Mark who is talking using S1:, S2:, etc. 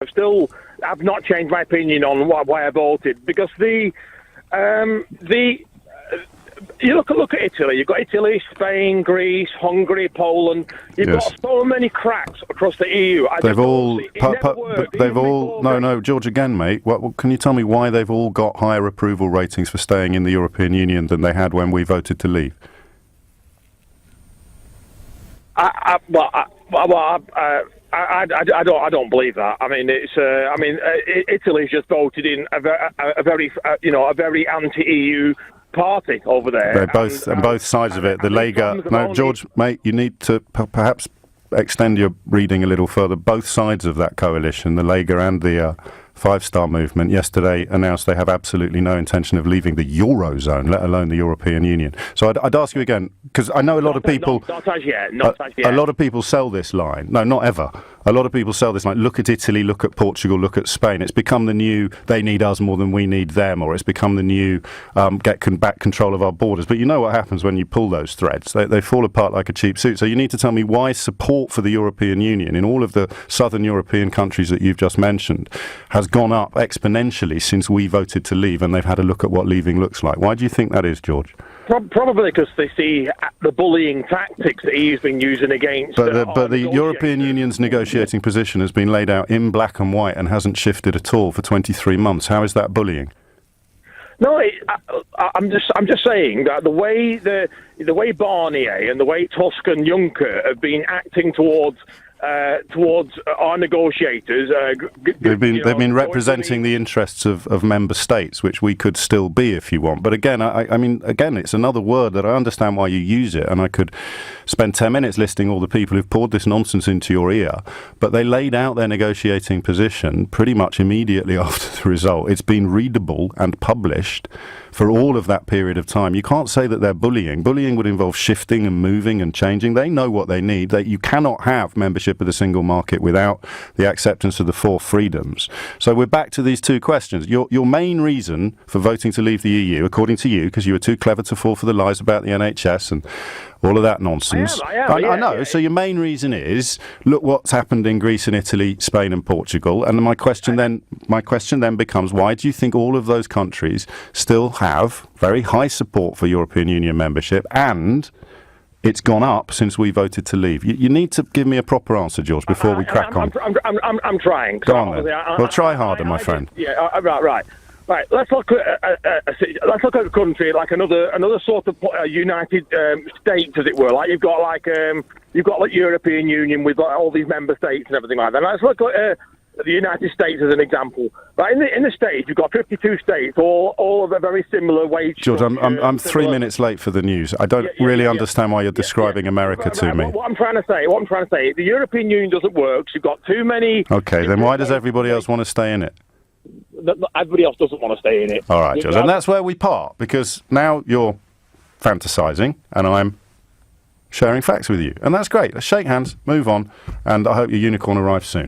S1: I've not changed my opinion on why I voted, because you look at Italy. You've got Italy, Spain, Greece, Hungary, Poland. You've got so many cracks across the EU.
S2: No, George, again, mate. Can you tell me why they've all got higher approval ratings for staying in the European Union than they had when we voted to leave?
S1: I don't believe that. I mean, Italy's just voted in a very anti-EU party over there.
S2: They're both sides of it. The Lega. No, George, mate, you need to perhaps extend your reading a little further. Both sides of that coalition, the Lega and the Five Star Movement, yesterday announced they have absolutely no intention of leaving the Eurozone, let alone the European Union. So I'd ask you again, because I know a lot of people...
S1: Not as yet.
S2: A lot of people sell this line. No, not ever. A lot of people sell this line. Look at Italy, look at Portugal, look at Spain. It's become the new, they need us more than we need them, or it's become the new, get back control of our borders. But you know what happens when you pull those threads. They fall apart like a cheap suit. So you need to tell me why support for the European Union in all of the southern European countries that you've just mentioned has gone up exponentially since we voted to leave, and they've had a look at what leaving looks like. Why do you think that is, George?
S1: Probably because they see the bullying tactics that he's been using against...
S2: But the European Union's negotiating position has been laid out in black and white and hasn't shifted at all for 23 months. How is that bullying?
S1: No, I'm just saying that the way Barnier and the way Tusk and Juncker have been acting towards our negotiators.
S2: They've been representing the interests of member states, which we could still be if you want. But again, I mean, it's another word that I understand why you use it, and I could spend 10 minutes listing all the people who've poured this nonsense into your ear. But they laid out their negotiating position pretty much immediately after the result. It's been readable and published for all of that period of time. You can't say that they're bullying. Bullying would involve shifting and moving and changing. They know what they need. You cannot have membership of the single market without the acceptance of the four freedoms. So we're back to these two questions. Your main reason for voting to leave the EU, according to you, because you were too clever to fall for the lies about the NHS and all of that nonsense.
S1: I
S2: know.
S1: Yeah.
S2: So your main reason is, look what's happened in Greece and Italy, Spain and Portugal. And my question then becomes, why do you think all of those countries still have very high support for European Union membership, and it's gone up since we voted to leave? You need to give me a proper answer, George, before we crack on.
S1: I'm trying.
S2: Go on then. Well, try harder, my friend.
S1: Right. Let's look at a country like another sort of United States, as it were. Like you've got European Union with all these member states and everything like that. Let's look at the United States as an example. Right, in the States, you've got 52 states, all of a very similar wage.
S2: George, I'm 3 minutes late for the news. I don't really understand why you're describing America to me.
S1: What I'm trying to say, the European Union doesn't work. You've got too many.
S2: Okay, then why does everybody else want to stay in it?
S1: Everybody else doesn't want to stay in it.
S2: All right, George, and that's where we part, because now you're fantasising and I'm sharing facts with you. And that's great. Let's shake hands, move on, and I hope your unicorn arrives soon.